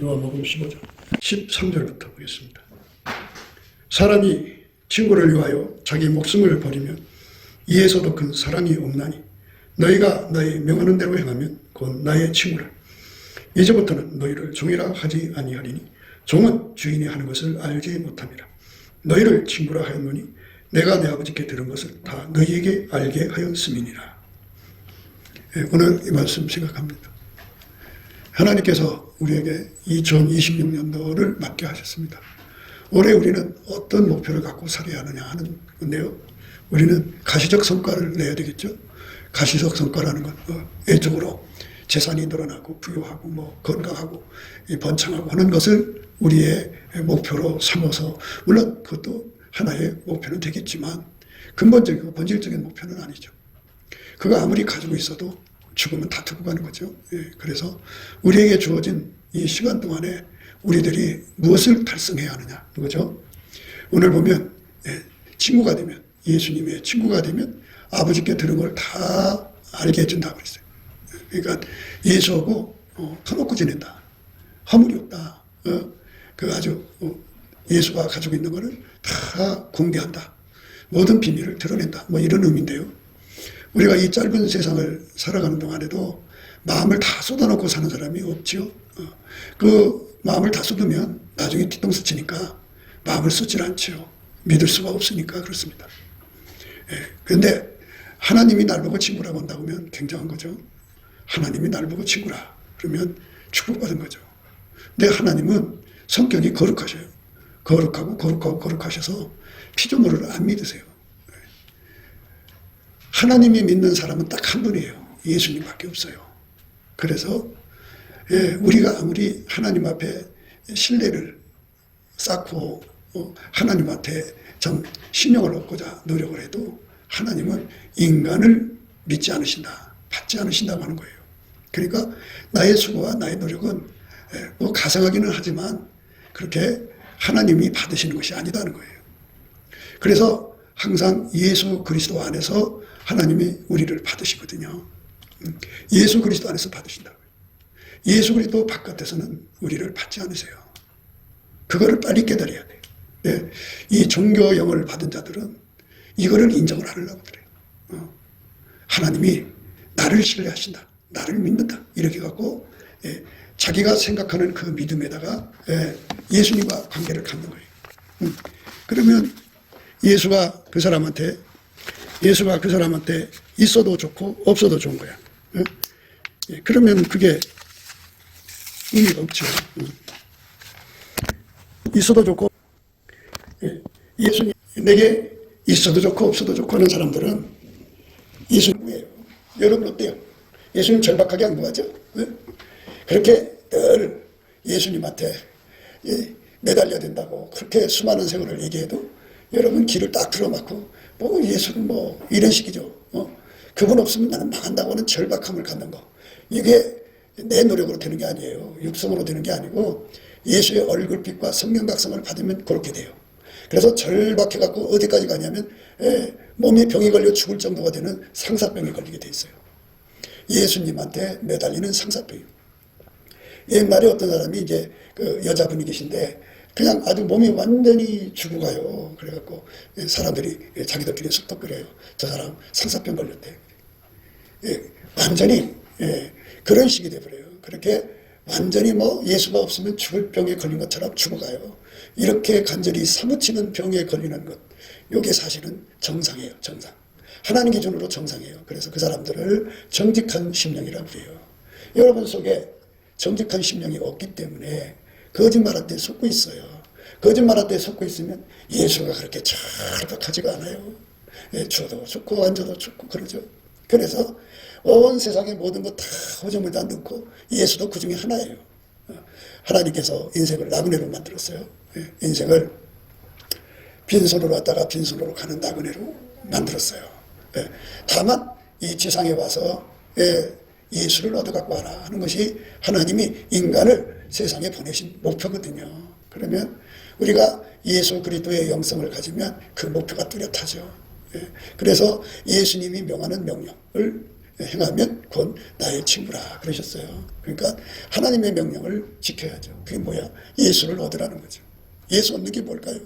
요한복음 15장 13절부터 보겠습니다. 사람이 친구를 위하여 자기 목숨을 버리면 이에서도 큰 사랑이 없나니 너희가 너희 명하는 대로 행하면 곧 나의 친구라. 이제부터는 너희를 종이라 하지 아니하리니 종은 주인이 하는 것을 알지 못함이라. 너희를 친구라 하였노니 내가 내 아버지께 들은 것을 다 너희에게 알게 하였음이니라. 오늘 이 말씀 생각합니다. 하나님께서 우리에게 2026년도를 맞게 하셨습니다. 올해 우리는 어떤 목표를 갖고 살아야 하느냐 하는 건데요. 우리는 가시적 성과를 내야 되겠죠. 가시적 성과라는 건 외적으로 재산이 늘어나고 부유하고 건강하고 번창하고 하는 것을 우리의 목표로 삼아서, 물론 그것도 하나의 목표는 되겠지만 근본적이고 본질적인 목표는 아니죠. 그거 아무리 가지고 있어도 죽으면 다 두고 가는 거죠. 그래서 우리에게 주어진 이 시간 동안에 우리들이 무엇을 달성해야 하느냐 이거죠. 오늘 보면 친구가 되면, 예수님의 친구가 되면 아버지께 들은 걸 다 알게 해준다고 그랬어요. 그러니까 예수하고 터놓고 지낸다. 허물이 없다. 그 아주 예수가 가지고 있는 거를 다 공개한다. 모든 비밀을 드러낸다. 이런 의미인데요. 우리가 이 짧은 세상을 살아가는 동안에도 마음을 다 쏟아놓고 사는 사람이 없죠. 그 마음을 다 쏟으면 나중에 뒤통수 치니까 마음을 쏟질 않죠. 믿을 수가 없으니까 그렇습니다. 그런데 하나님이 날 보고 친구라고 한다고 하면 굉장한 거죠. 하나님이 날 보고 친구라 그러면 축복받은 거죠. 근데 하나님은 성격이 거룩하셔요. 거룩하셔서 피조물을 안 믿으세요. 하나님이 믿는 사람은 딱 한 분이에요. 예수님밖에 없어요. 그래서 우리가 아무리 하나님 앞에 신뢰를 쌓고 하나님한테 좀 신용을 얻고자 노력을 해도 하나님은 인간을 믿지 않으신다. 받지 않으신다고 하는 거예요. 그러니까 나의 수고와 나의 노력은 가상하기는 하지만 그렇게 하나님이 받으시는 것이 아니다는 거예요. 그래서 항상 예수 그리스도 안에서 하나님이 우리를 받으시거든요. 예수 그리스도 안에서 받으신다고요. 예수 그리스도 바깥에서는 우리를 받지 않으세요. 그거를 빨리 깨달아야 돼요. 이 종교 영을 받은 자들은 이거를 인정을 하려고 그래요. 하나님이 나를 신뢰하신다. 나를 믿는다. 이렇게 갖고 자기가 생각하는 그 믿음에다가 예수님과 관계를 갖는 거예요. 그러면 예수가 그 사람한테 있어도 좋고 없어도 좋은 거야. 그러면 그게 의미가 없죠. 있어도 좋고, 예수님 내게 있어도 좋고 없어도 좋고 하는 사람들은 예수님이에요. 여러분 어때요? 예수님 절박하게 안 구하죠? 그렇게 늘 예수님한테 매달려야 된다고 그렇게 수많은 세월을 얘기해도 여러분 귀를 딱 틀어막고 예수는 이런 식이죠. 그분 없으면 나는 망한다고 하는 절박함을 갖는 거. 이게 내 노력으로 되는 게 아니에요. 육성으로 되는 게 아니고 예수의 얼굴빛과 성령 각성을 받으면 그렇게 돼요. 그래서 절박해갖고 어디까지 가냐면 몸에 병이 걸려 죽을 정도가 되는 상사병이 걸리게 돼 있어요. 예수님한테 매달리는 상사병이요. 옛날에 어떤 사람이 이제 그 여자분이 계신데 그냥 아주 몸이 완전히 죽어가요. 그래갖고 사람들이 자기들끼리 쑥덕거려요. 저 사람 상사병 걸렸대. 완전히 그런 식이 돼버려요. 그렇게 완전히 예수가 없으면 죽을 병에 걸린 것처럼 죽어가요. 이렇게 간절히 사무치는 병에 걸리는 것, 이게 사실은 정상이에요. 정상. 하나님 기준으로 정상이에요. 그래서 그 사람들을 정직한 심령이라고 해요. 여러분 속에 정직한 심령이 없기 때문에 거짓말할 때 속고 있어요. 거짓말할 때 속고 있으면 예수가 그렇게 절박하지가 않아요. 주어도 좋고 앉아도 좋고 그러죠. 그래서 온 세상의 모든 것 다 호정을 다 넣고 예수도 그 중에 하나예요. 하나님께서 인생을 나그네로 만들었어요. 인생을 빈손으로 왔다가 빈손으로 가는 나그네로 만들었어요. 다만 이 지상에 와서 예수를 얻어갖고 와라 하는 것이 하나님이 인간을 세상에 보내신 목표거든요. 그러면 우리가 예수 그리스도의 영성을 가지면 그 목표가 뚜렷하죠. 그래서 예수님이 명하는 명령을 행하면 곧 나의 친구라 그러셨어요. 그러니까 하나님의 명령을 지켜야죠. 그게 뭐야? 예수를 얻으라는 거죠. 예수 얻는 게 뭘까요?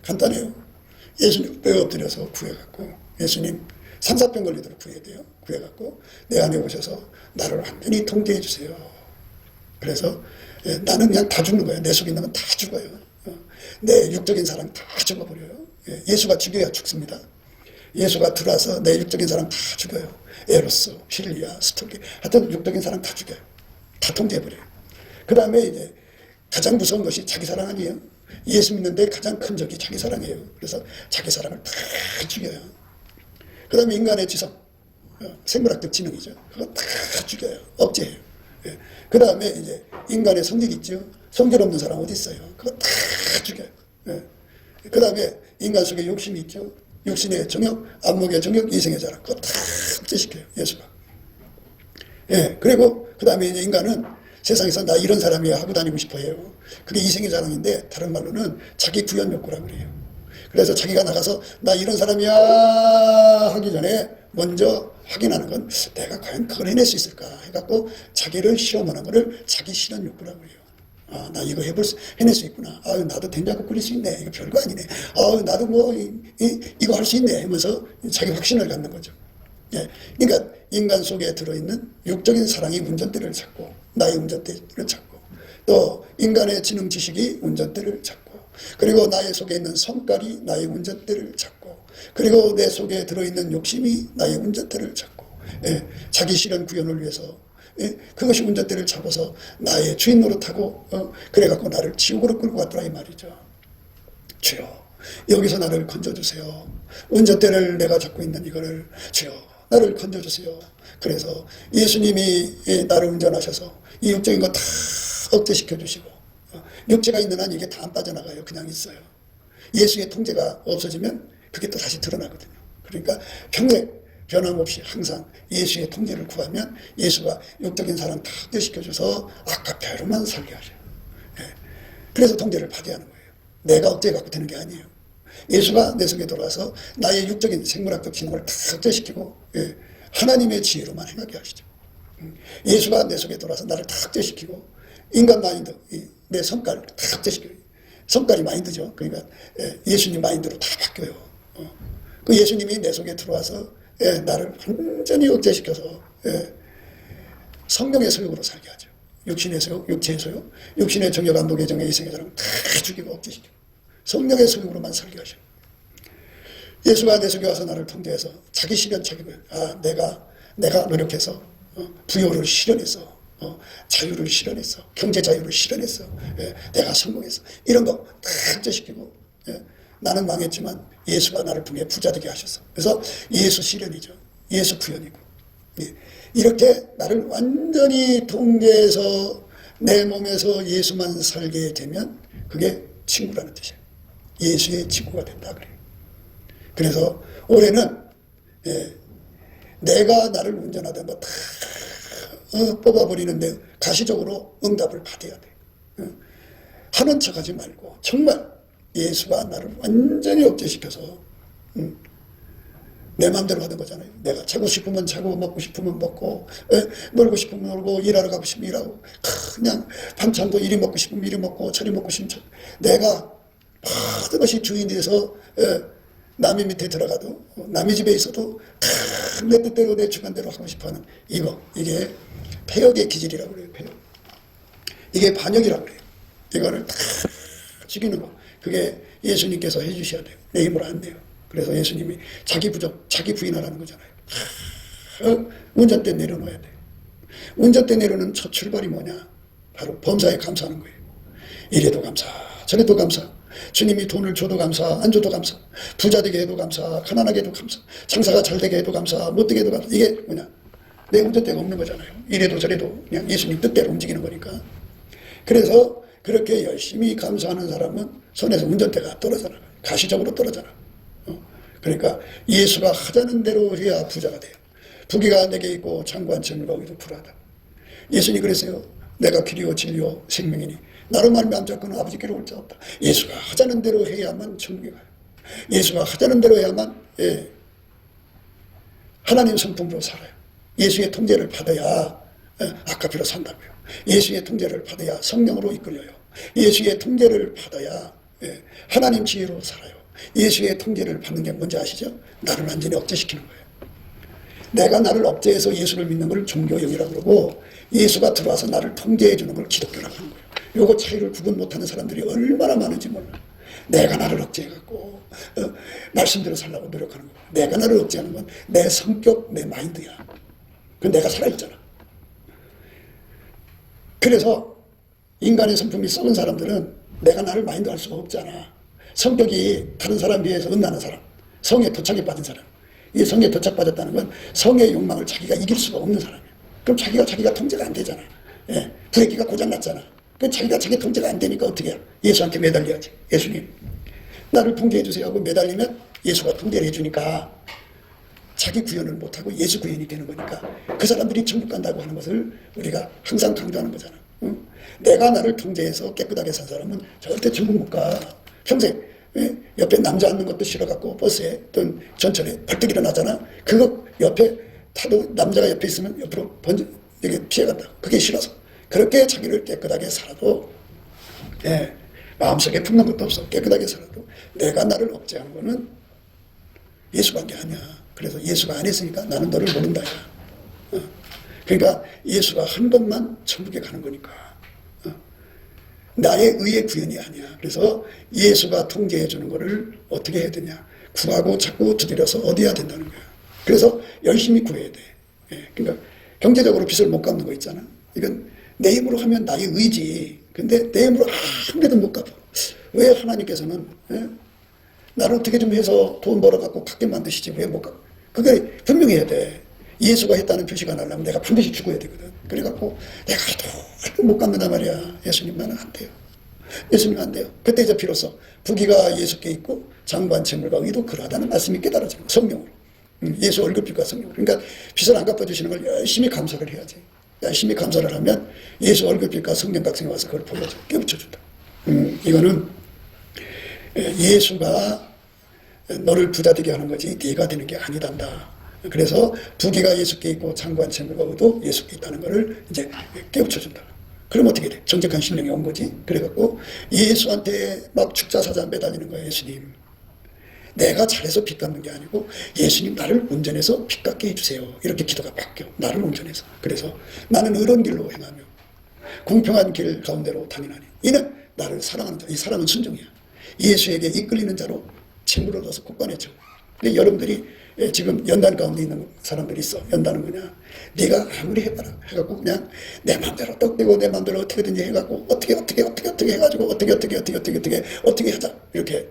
간단해요. 예수님 뼈 엎드려서 구해갖고, 예수님 삼사병 걸리도록 구해야 돼요. 구해갖고 내 안에 오셔서 나를 완전히 통제해 주세요. 그래서 나는 그냥 다 죽는 거예요. 내 속에 있는 건 다 죽어요. 내 육적인 사람 다 죽어버려요. 예수가 죽여야 죽습니다. 예수가 들어와서 내 육적인 사람 다 죽여요. 에로스, 실리아, 스토기, 하여튼 육적인 사람 다 죽여요. 다 통제해버려요. 그 다음에 이제 가장 무서운 것이 자기 사랑 아니에요. 예수 믿는데 가장 큰 적이 자기 사랑이에요. 그래서 자기 사랑을 다 죽여요. 그 다음에 인간의 지성, 생물학적 지능이죠. 그거 다 죽여요. 억제해요. 그 다음에 이제 인간의 성질 있죠. 성질 없는 사람 어디 있어요? 그거 다 죽여요. 그 다음에 인간 속에 욕심이 있죠. 육신의 정욕, 안목의 정욕, 이생의 자랑, 그거 다 억제시켜요. 예수가. 그리고 그 다음에 이제 인간은 세상에서 나 이런 사람이야 하고 다니고 싶어 해요. 그게 이생의 자랑인데 다른 말로는 자기 구현 욕구라고 그래요. 그래서 자기가 나가서 나 이런 사람이야 하기 전에 먼저 확인하는 건 내가 과연 그걸 해낼 수 있을까 해갖고 자기를 실험하는 거를 자기 실현 욕구라고 해요. 아, 나 이거 해낼 수 있구나. 아, 나도 된장국 끓일 수 있네. 이거 별거 아니네. 아, 나도 뭐 이거 할 수 있네 하면서 자기 확신을 갖는 거죠. 그러니까 인간 속에 들어있는 육적인 사랑이 운전대를 잡고, 나의 운전대를 잡고, 또 인간의 지능 지식이 운전대를 잡고, 그리고 나의 속에 있는 성깔이 나의 운전대를 잡고, 그리고 내 속에 들어있는 욕심이 나의 운전대를 잡고, 자기 실현 구현을 위해서 그것이 운전대를 잡아서 나의 주인 노릇하고 그래갖고 나를 지옥으로 끌고 갔더라 이 말이죠. 주여 여기서 나를 건져주세요. 운전대를 내가 잡고 있는 이거를 주여 나를 건져주세요. 그래서 예수님이 나를 운전하셔서 이 육적인 거 다 억제시켜 주시고, 육체가 있는 한 이게 다 안 빠져나가요. 그냥 있어요. 예수의 통제가 없어지면 그게 또 다시 드러나거든요. 그러니까 평생 변함없이 항상 예수의 통제를 구하면 예수가 육적인 사람 다 억제시켜줘서 아까배로만 살게 하셔요. 그래서 통제를 받아야 하는 거예요. 내가 억제해갖고 되는 게 아니에요. 예수가 내 속에 들어와서 나의 육적인 생물학적 기능을 다 억제시키고 하나님의 지혜로만 행하게 하시죠. 예수가 내 속에 들어와서 나를 다 억제시키고 인간 마인드, 내 성깔을 다 억제시켜요. 성깔이 마인드죠. 그러니까 예수님 마인드로 다 바뀌어요. 그 예수님이 내 속에 들어와서 나를 완전히 억제시켜서 성령의 소욕으로 살게 하죠. 육신의 소욕, 육체의 소욕, 육신의 정욕, 안목의 정욕, 이생의 자랑 다 죽이고 억제시키고 성령의 소욕으로만 살게 하죠. 예수가 내 속에 와서 나를 통제해서 자기 실현, 자기 구현. 아, 내가 노력해서 부요를 실현해서 자유를 실현해서 경제 자유를 실현해서 내가 성공해서 이런 거 다 억제시키고 나는 망했지만 예수가 나를 통해 부자 되게 하셨어. 그래서 예수 실현이죠. 예수 구현이고. 이렇게 나를 완전히 통제해서 내 몸에서 예수만 살게 되면 그게 친구라는 뜻이에요. 예수의 친구가 된다 그래요. 그래서 올해는 내가 나를 운전하다 뭐 다 뽑아버리는데 가시적으로 응답을 받아야 돼. 하는 척하지 말고 정말 예수가 나를 완전히 억제시켜서 내 마음대로 하는 거잖아요. 내가 자고 싶으면 자고 먹고 싶으면 먹고 놀고 싶으면 놀고 일하러 가고 싶으면 일하고 그냥 반찬도 이리 먹고 싶으면 이리 먹고 저리 먹고 싶으면 저리. 내가 모든 것이 주인이 돼서 남의 밑에 들어가도 남의 집에 있어도 다 내 뜻대로 내 주관대로 하고 싶어하는 이게 폐역의 기질이라고 그래요. 폐역. 이게 반역이라고 그래요. 이거를 다 죽이는 거. 그게 예수님께서 해주셔야 돼요. 내 힘으로 안 돼요. 그래서 예수님이 자기 부인하라는 거잖아요. 운전대 내려놓아야 돼요. 운전대 내려놓는 첫 출발이 뭐냐? 바로 범사에 감사하는 거예요. 이래도 감사, 저래도 감사. 주님이 돈을 줘도 감사, 안 줘도 감사. 부자 되게 해도 감사, 가난하게 해도 감사. 장사가 잘 되게 해도 감사, 못 되게 해도 감사. 이게 뭐냐? 내 운전대가 없는 거잖아요. 이래도 저래도 그냥 예수님 뜻대로 움직이는 거니까. 그래서 그렇게 열심히 감사하는 사람은 손에서 운전대가 떨어져 나가요. 가시적으로 떨어져 나가요. 그러니까 예수가 하자는 대로 해야 부자가 돼요. 부귀가 내게 있고 장관처럼 거기도 불하다. 예수님이 그랬어요. 내가 길이요 진리요 생명이니 나로 말미암아 안 잡고는 아버지께로 올 자 없다. 예수가 하자는 대로 해야만 천국에 가요. 예수가 하자는 대로 해야만 하나님 성품으로 살아요. 예수의 통제를 받아야 아카피로 산다고요. 예수의 통제를 받아야 성령으로 이끌려요. 예수의 통제를 받아야 하나님 지혜로 살아요. 예수의 통제를 받는 게 뭔지 아시죠? 나를 완전히 억제시키는 거예요. 내가 나를 억제해서 예수를 믿는 걸 종교형이라고 그러고, 예수가 들어와서 나를 통제해 주는 걸 기독교라고 하는 거예요. 요거 차이를 구분 못하는 사람들이 얼마나 많은지 몰라. 내가 나를 억제해갖고 말씀대로 살려고 노력하는 거야. 내가 나를 억제하는 건 내 성격, 내 마인드야. 그 내가 살아있잖아. 그래서 인간의 성품이 썩은 사람들은 내가 나를 마인드할 수가 없잖아. 성격이 다른 사람에 비해서 은나는 사람, 성에 도착이 빠진 사람. 이 성에 도착 빠졌다는 건 성의 욕망을 자기가 이길 수가 없는 사람이야. 그럼 자기가 통제가 안 되잖아. 부획기가 고장났잖아. 그 자기가 자기 통제가 안 되니까 어떻게 해? 예수한테 매달려야지. 예수님, 나를 통제해 주세요 하고 매달리면 예수가 통제를 해주니까 자기 구현을 못하고 예수 구현이 되는 거니까 그 사람들이 천국 간다고 하는 것을 우리가 항상 강조하는 거잖아. 응? 내가 나를 통제해서 깨끗하게 산 사람은 절대 천국 못 가. 평생 옆에 남자 앉는 것도 싫어갖고 버스에 또는 전철에 벌떡 일어나잖아. 그거 옆에 타도 남자가 옆에 있으면 옆으로 이렇게 피해간다. 그게 싫어서. 그렇게 자기를 깨끗하게 살아도 마음속에 품는 것도 없어. 깨끗하게 살아도 내가 나를 억제하는 거는 예수밖에 아니야. 그래서 예수가 안 했으니까 나는 너를 모른다. 그러니까 예수가 한 번만 천국에 가는 거니까. 나의 의의 구현이 아니야. 그래서 예수가 통제해 주는 거를 어떻게 해야 되냐. 구하고 자꾸 두드려서 얻어야 된다는 거야. 그래서 열심히 구해야 돼. 그러니까 경제적으로 빚을 못 갚는 거 있잖아. 이건 내 힘으로 하면 나의 의지. 근데 내 힘으로 아무래도 못 갚아. 왜 하나님께서는 나를 어떻게 좀 해서 돈 벌어갖고 갚게 만드시지 왜 못 갚아? 그게 분명히 해야 돼. 예수가 했다는 표시가 나려면 내가 반드시 죽어야 되거든. 그래갖고 내가 해도 못 갚는단 말이야. 예수님 나는 안 돼요. 예수님 안 돼요. 그때 이제 비로소 부귀가 예수께 있고 장관 재물과 의도 그러하다는 말씀이 깨달아지는 성령으로. 예수 월급빚과 성령으로. 그러니까 빚을 안 갚아주시는 걸 열심히 감사를 해야지. 열심히 감사를 하면 예수 월급빚과 성령 각성이 와서 그걸 보여줘. 깨우쳐준다. 이거는 예수가 너를 부자되게 하는 거지 네가 되는 게 아니단다. 그래서 부귀가 예수께 있고 장관 재물과 의도 예수께 있다는 것을 이제 깨우쳐준다. 그럼 어떻게 돼? 정직한 심령이 온 거지. 그래갖고 예수한테 막 축자사자 매달리는 거야. 예수님, 내가 잘해서 빚 갚는 게 아니고 예수님 나를 온전해서 빚 갚게 해주세요. 이렇게 기도가 바뀌어. 나를 온전해서. 그래서 나는 의로운 길로 행하며 공평한 길 가운데로 다니나니 이는 나를 사랑하는 자. 이 사랑은 순종이야. 예수에게 이끌리는 자로 재물을 얻어서 곳간에 줘. 근데 여러분들이 지금 연단 가운데 있는 사람들이 있어. 연단은 뭐냐? 네가 아무리 해봐라. 해갖고 그냥 내 마음대로 떡대고 내 마음대로 어떻게든지 해갖고 어떻게 해가지고 어떻게 하자. 이렇게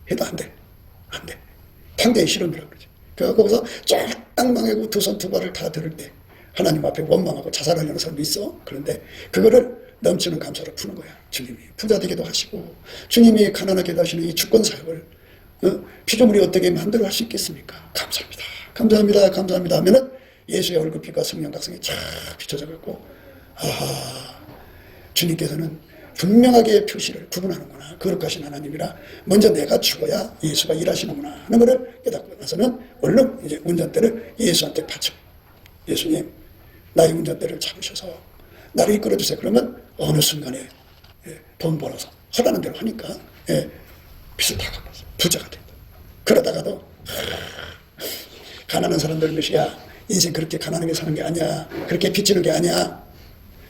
해도 안 돼. 안 돼. 당대의 실험이라고 그러지. 그래갖고 거기서 쫙 망하고 두 손 두 발을 다 들을 때 하나님 앞에 원망하고 자살하려는 사람도 있어. 그런데 그거를 넘치는 감사로 푸는 거야. 주님이 부자 되게도 하시고 주님이 가난하게도 하시는 이 주권 사역을 피조물이 어떻게 만들어 할 수 있겠습니까? 감사합니다. 감사합니다. 감사합니다 하면은 예수의 월급빚과 성령 각성이 쫙 비춰져 갖고 아하, 주님께서는 분명하게 표시를 구분하는구나. 거룩하신 하나님이라 먼저 내가 죽어야 예수가 일하시는구나 하는 것을 깨닫고 나서는 얼른 이제 운전대를 예수한테 바쳐. 예수님, 나의 운전대를 잡으셔서 나를 이끌어주세요. 그러면 어느 순간에 돈 벌어서 하라는 대로 하니까 빚을 다 갚아서 부자가 된다. 그러다가도 가난한 사람들 몇이야. 인생 그렇게 가난하게 사는 게 아니야. 그렇게 빚지는 게 아니야.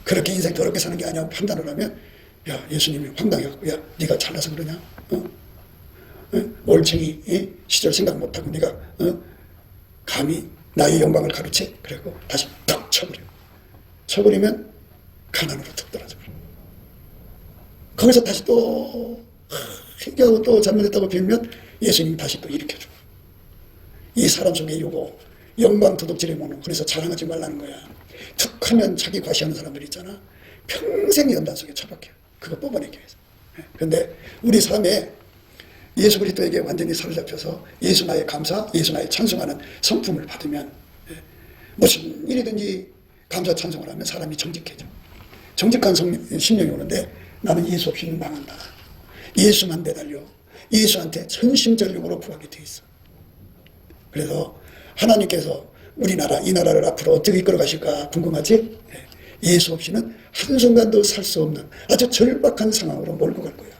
그렇게 인생 더럽게 사는 게 아니야. 판단을 하면 야, 예수님이 황당해갖고 야, 네가 잘나서 그러냐? 올챙이 시절 생각 못하고 네가 감히 나의 영광을 가르치? 그리고 다시 탁 쳐버려. 쳐버리면 가난으로 툭 떨어져 버려. 거기서 다시 또 회개하고 또 잘못했다고 빌면 예수님이 다시 또 일으켜줘. 이 사람 속에 요거 영광 도둑질의 모노. 그래서 자랑하지 말라는 거야. 툭 하면 자기 과시하는 사람들 있잖아. 평생 연단 속에 처박혀. 그거 뽑아내기 위해서. 그런데 우리 삶에 예수 그리스도에게 완전히 사로잡혀서 예수 나의 감사, 예수 나의 찬송하는 성품을 받으면 무슨 일이든지 감사 찬송을 하면 사람이 정직해져. 정직한 심령이 오는데 나는 예수 없이는 망한다. 예수만 매달려 예수한테 전심전력으로 구하게 돼 있어. 그래서 하나님께서 우리나라 이 나라를 앞으로 어떻게 이끌어 가실까 궁금하지? 예수 없이는 한순간도 살 수 없는 아주 절박한 상황으로 몰고 갈 거야.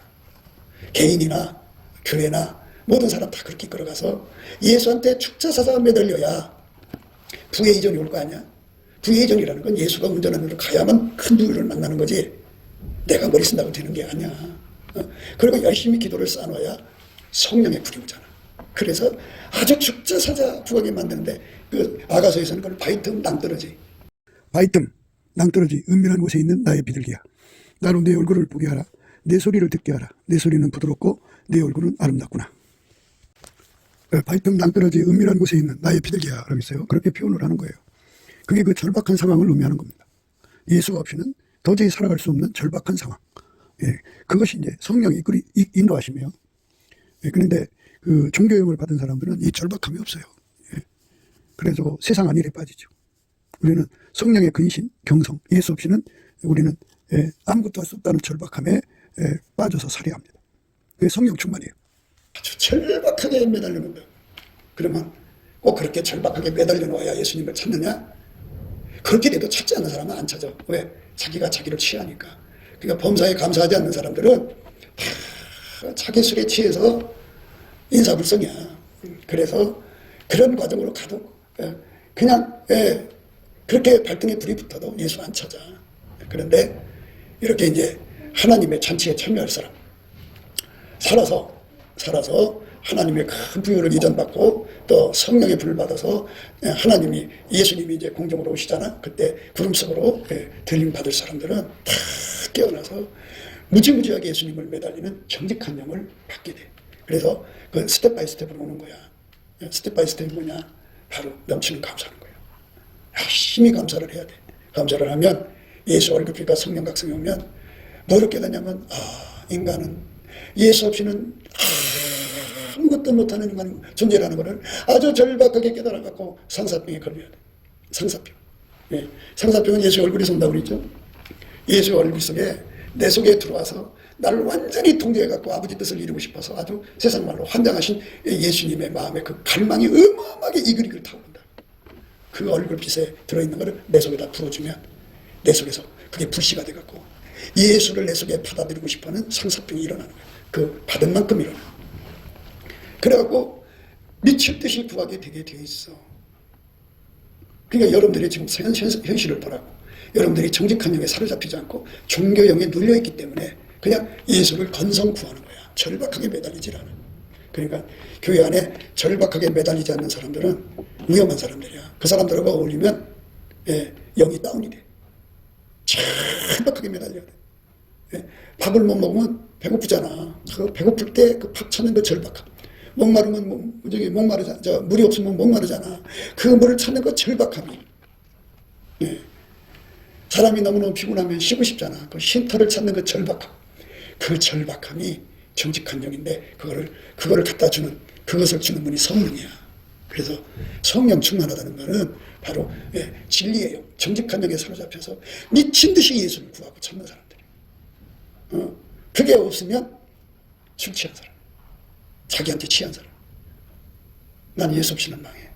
개인이나 교회나 모든 사람 다 그렇게 이끌어가서 예수한테 축자사자가 매달려야 부의 이전이 올 거 아니야. 부의 이전이라는 건 예수가 운전하는 데로 가야만 큰 부유를 만나는 거지 내가 머리 쓴다고 되는 게 아니야. 그리고 열심히 기도를 쌓아놔야 성령의 불이 오잖아. 그래서 아주 축자사자 부하게 만드는데 그 아가서에서는 그걸 바이틈 낭떠러지, 바이틈 낭떠러지 은밀한 곳에 있는 나의 비둘기야, 나로 내 얼굴을 보게 하라. 내 소리를 듣게 하라. 내 소리는 부드럽고 내 얼굴은 아름답구나. 바이틈 낭떠러지 은밀한 곳에 있는 나의 비둘기야 라고 있어요. 그렇게 표현을 하는 거예요. 그게 그 절박한 상황을 의미하는 겁니다. 예수가 없이는 도저히 살아갈 수 없는 절박한 상황. 그것이 이제 성령이 인도하시며, 그런데 그 종교형을 받은 사람들은 이 절박함이 없어요. 그래서 세상 안일에 빠지죠. 우리는 성령의 근신, 경성, 예수 없이는 우리는 아무것도 할 수 없다는 절박함에 빠져서 살아야 합니다. 그게 성령 충만이에요. 아주 절박하게 매달리는 거예요. 그러면 꼭 그렇게 절박하게 매달려 놓아야 예수님을 찾느냐? 그렇게 돼도 찾지 않는 사람은 안 찾아. 왜? 자기가 자기를 취하니까. 그러니까 범사에 감사하지 않는 사람들은 자기 술에 취해서 인사불성이야. 그래서 그런 과정으로 가도 그냥 그렇게 발등에 불이 붙어도 예수 안 찾아. 그런데 이렇게 이제 하나님의 잔치에 참여할 사람, 살아서 하나님의 큰 부유를 이전받고 또 성령의 불을 받아서 하나님이 예수님이 이제 공중으로 오시잖아. 그때 구름 속으로 들림 받을 사람들은 다 깨어나서 무지무지하게 예수님을 매달리는 정직한 영을 받게 돼. 그래서 그 스텝 바이 스텝으로 오는 거야. 스텝 바이 스텝이 뭐냐? 바로 넘치는 감사하는 거야. 열심히 감사를 해야 돼. 감사를 하면 예수 얼굴빛과 성령 각성이 오면 뭐를 깨닫냐면 인간은 예수 없이는 아무것도 못하는 인간 존재라는 것을 아주 절박하게 깨달아갖고 상사병에 걸려야 돼. 상사병. 상사병은 예수의 얼굴이 선다고 그랬죠. 예수의 얼굴 속에 내 속에 들어와서 나를 완전히 통제해갖고 아버지 뜻을 이루고 싶어서 아주 세상 말로 환장하신 예수님의 마음에 그 갈망이 어마어마하게 이글이글 타오른다. 그 얼굴빛에 들어있는 것을 내 속에다 부어주면 내 속에서 그게 불씨가 돼갖고 예수를 내 속에 받아들이고 싶어하는 상사병이 일어나는 거야. 그 받은 만큼 일어나. 그래갖고 미칠 듯이 구하게 되게 되어 있어. 그러니까 여러분들이 지금 현실을 보라고. 여러분들이 정직한 영에 사로잡히지 않고 종교형에 눌려있기 때문에 그냥 예수를 건성 구하는 거야. 절박하게 매달리질 않아. 그러니까 교회 안에 절박하게 매달리지 않는 사람들은 위험한 사람들이야. 그 사람들하고 어울리면 영이 다운이 돼. 절박하게 매달려야 돼. 밥을 못 먹으면 배고프잖아. 그 배고플 때 그 밥 찾는 그 절박함. 목마르면 목마르잖아. 물이 없으면 목마르잖아. 그 물을 찾는 그 절박함이. 사람이 너무너무 피곤하면 쉬고 싶잖아. 그 쉼터를 찾는 그 절박함. 그 절박함이 정직한 영인데 그거를 갖다 주는, 그것을 주는 분이 성령이야. 그래서 성령 충만하다는 것은 바로 진리의 영, 정직한 영에 사로잡혀서 미친 듯이 예수를 구하고 찾는 사람들이야. 그게 없으면 술 취한 사람, 자기한테 취한 사람. 난 예수 없이는 망해.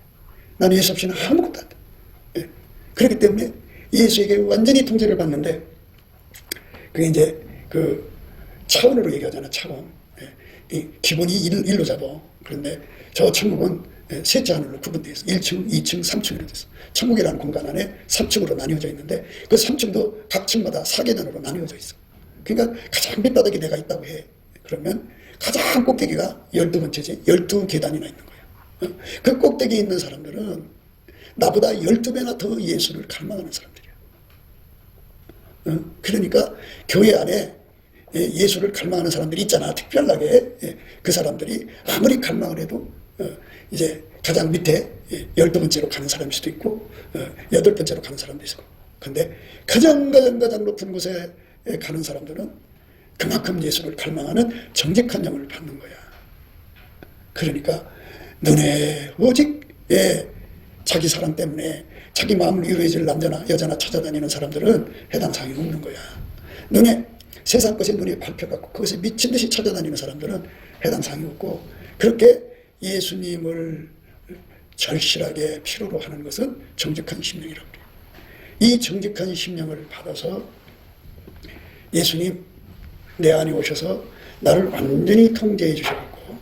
난 예수 없이는 아무것도 안 돼. 그렇기 때문에 예수에게 완전히 통제를 받는데, 그게 이제 그 차원으로 얘기하잖아, 차원. 이 기본이 일로 잡아. 그런데 저 천국은 셋째 하늘로 구분되어 있어. 1층, 2층, 3층으로 됐어. 천국이라는 공간 안에 3층으로 나뉘어져 있는데 그 3층도 각 층마다 4계단으로 나뉘어져 있어. 그러니까 가장 밑바닥에 내가 있다고 해. 그러면 가장 꼭대기가 12번째지 12계단이나 있는 거야. 그 꼭대기에 있는 사람들은 나보다 12배나 더 예수를 갈망하는 사람들이야. 그러니까 교회 안에 예수를 갈망하는 사람들이 있잖아. 특별하게 그 사람들이 아무리 갈망을 해도 이제 가장 밑에 12번째로 가는 사람일 수도 있고 8번째로 가는 사람도 있고. 근데 가장 높은 곳에 가는 사람들은 그만큼 예수를 갈망하는 정직한 영을 받는 거야. 그러니까 눈에 오직 자기 사랑 때문에 자기 마음을 위로해 줄 남자나 여자나 찾아다니는 사람들은 해당 사항이 없는 거야. 눈에 세상 것에 눈이 밟혀갖고 그것에 미친 듯이 찾아다니는 사람들은 해당 사항이 없고, 그렇게 예수님을 절실하게 필요로 하는 것은 정직한 심령이라고 그래요. 이 정직한 심령을 받아서 예수님 내 안에 오셔서 나를 완전히 통제해 주셔갖고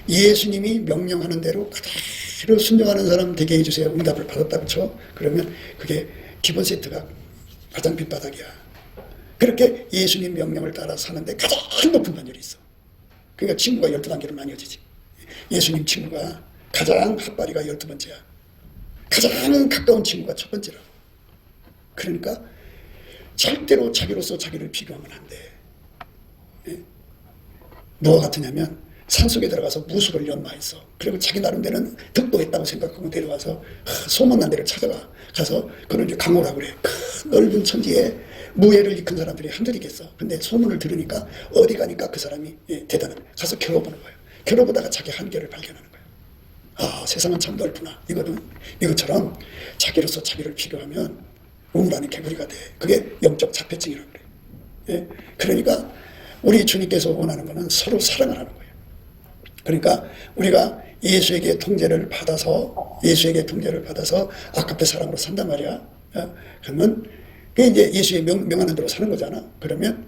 예수님이 명령하는 대로 그대로 순종하는 사람 되게 해주세요. 응답을 받았다 그쵸? 그러면 그게 기본 세트가 가장 밑바닥이야. 그렇게 예수님 명령을 따라 사는데 가장 높은 반열이 있어. 그러니까 친구가 12단계로 나뉘어지지. 예수님 친구가 가장 핫바리가 12번째야. 가장 가까운 친구가 첫 번째라고. 그러니까 절대로 자기로서 자기를 비교하면 안 돼. 예? 뭐와 같으냐면 산속에 들어가서 무술을 연마했어. 그리고 자기 나름대로는 득도했다고 생각하고 내려와서 소문난 데를 찾아가. 가서 그걸 이제 강호라고 그래. 큰 넓은 천지에 무예를 익힌 사람들이 한둘이겠어. 근데 소문을 들으니까 어디 가니까 그 사람이 대단한. 가서 겨뤄보는 거예요. 겨뤄보다가 자기 한계를 발견하는 거예요. 아, 세상은 참 넓구나. 이것처럼 자기로서 자기를 비교하면 우물 안에 개구리가 돼. 그게 영적 자폐증이라고 그래. 예? 그러니까 우리 주님께서 원하는 것은 서로 사랑하는 거예요. 그러니까 우리가 예수에게 통제를 받아서 아깝게 사랑으로 산단 말이야. 그러면 그게 이제 예수의 명하는 대로 사는 거잖아. 그러면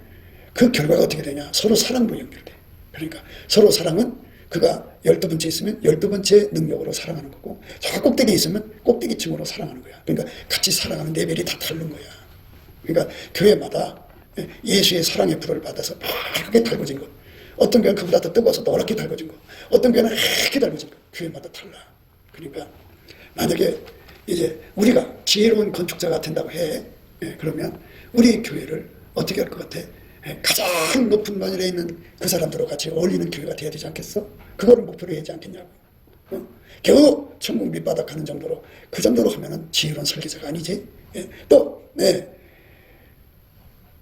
그 결과가 어떻게 되냐? 서로 사랑으로 연결돼. 그러니까 서로 사랑은 그가 12번째 있으면 12번째 능력으로 사랑하는 거고 저 꼭대기에 있으면 꼭대기층으로 사랑하는 거야. 그러니까 같이 사랑하는 레벨이 다 다른 거야. 그러니까 교회마다 예수의 사랑의 불을 받아서 밝게 달궈진 것. 어떤 교회는 그보다 더 뜨거워서 노랗게 달궈진 거. 어떤 교회는 하얗게 달궈진 거. 교회마다 달라. 그러니까 만약에 이제 우리가 지혜로운 건축자가 된다고 해. 그러면 우리 교회를 어떻게 할 것 같아? 가장 높은 반열에 있는 그 사람들과 같이 어울리는 교회가 돼야 되지 않겠어? 그거를 목표로 해야지 않겠냐고. 겨우 천국 밑바닥 가는 정도로 그 정도로 하면은 지혜로운 설계자가 아니지. 또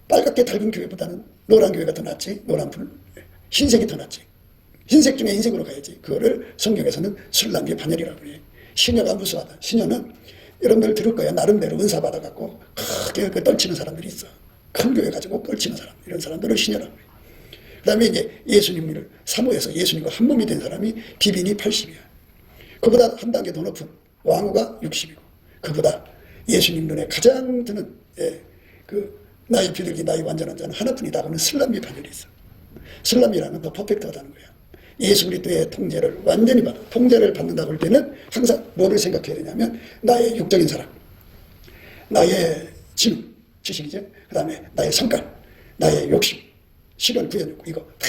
빨갛게 달군 교회보다는 노란 교회가 더 낫지. 노란 불. 흰색이 더 낫지. 흰색 중에 흰색으로 가야지. 그거를 성경에서는 술람의 반열이라고 그래. 시녀가 무수하다. 시녀는 여러분들 들을 거야. 나름대로 은사 받아갖고 크게 떨치는 사람들이 있어. 큰 교회 가지고 떨치는 사람. 이런 사람들을 시녀라고 그래. 그 다음에 이제 예수님을 사모해서 예수님과 한 몸이 된 사람이 기빈이 80이야. 그보다 한 단계 더 높은 왕후가 60이고 그보다 예수님 눈에 가장 드는 그 나의 비둘기 나의 완전한 자는 하나뿐이다 하는 슬람미 반열이 있어. 슬람이라는 더 퍼펙트하다는 거야. 예수 그리스도의 통제를 완전히 받아. 통제를 받는다고 할 때는 항상 뭐를 생각해야 되냐면 나의 육적인 사랑, 나의 지식이죠. 그 다음에 나의 성깔, 나의 욕심, 실현, 구현 욕구 이거 다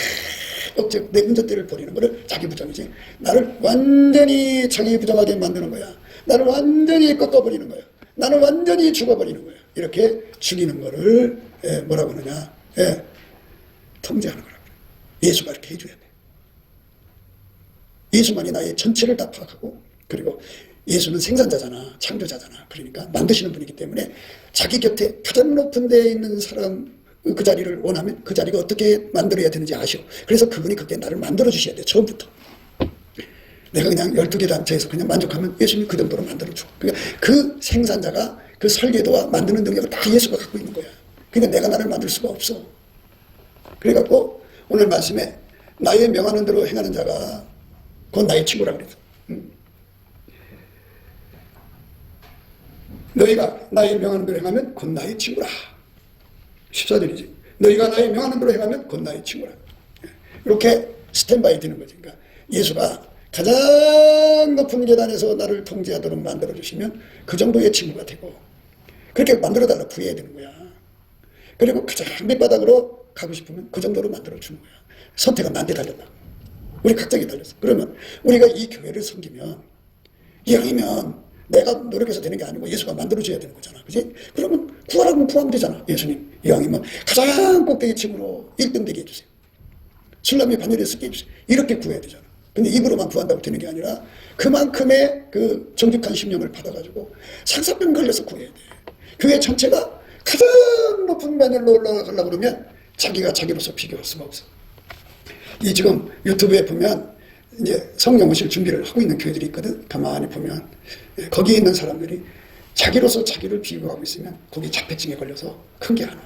억제 내 문제대를 버리는 거를 자기 부정이지. 나를 완전히 자기 부정하게 만드는 거야. 나를 완전히 꺾어버리는 거야. 나는 완전히 죽어버리는 거야. 이렇게 죽이는 거를 뭐라고 하느냐? 통제하는 거라고 그래. 예수가 이렇게 해줘야 돼. 예수만이 나의 전체를 다 파악하고 그리고 예수는 생산자잖아. 창조자잖아. 그러니까 만드시는 분이기 때문에 자기 곁에 가장 높은 데에 있는 사람 그 자리를 원하면 그 자리가 어떻게 만들어야 되는지 아시오. 그래서 그분이 그렇게 나를 만들어 주셔야 돼. 처음부터. 내가 그냥 12개 단체에서 그냥 만족하면 예수님이 그 정도로 만들어줘. 그러니까 그 생산자가 그 설계도와 만드는 능력을 다 예수가 갖고 있는 거야. 그러니까 내가 나를 만들 수가 없어. 그래갖고 오늘 말씀에 나의 명하는 대로 행하는 자가 그건 나의 친구라 그랬어. 너희가 나의 명하는 대로 행하면 그건 나의 친구라. 14절이지. 너희가 나의 명하는 대로 행하면 그건 나의 친구라. 이렇게 스탠바이 되는 거지. 그러니까 예수가 가장 높은 계단에서 나를 통제하도록 만들어주시면 그 정도의 친구가 되고 그렇게 만들어달라 구해야 되는 거야. 그리고 가장 밑바닥으로 가고 싶으면 그 정도로 만들어주는 거야. 선택은 나한테 달렸다. 우리 각자에게 달렸어. 그러면 우리가 이 교회를 섬기면 이왕이면 내가 노력해서 되는 게 아니고 예수가 만들어줘야 되는 거잖아. 그지? 그러면 구하라면 구하면 되잖아. 예수님 이왕이면 가장 꼭대기 층으로 1등 되게 해주세요. 술람이 반열에 쓰게 해주세요. 이렇게 구해야 되잖아. 근데 입으로만 구한다고 되는 게 아니라 그만큼의 그 정직한 심령을 받아가지고 상사병 걸려서 구해야 돼. 교회 전체가 가장 높은 반열로 올라가려고 그러면 자기가 자기로서 비교할 수가 없어. 이 지금 유튜브에 보면 이제 성령 오실 준비를 하고 있는 교회들이 있거든. 가만히 보면 거기에 있는 사람들이 자기로서 자기를 비교하고 있으면 거기 자폐증에 걸려서 큰 게 하나.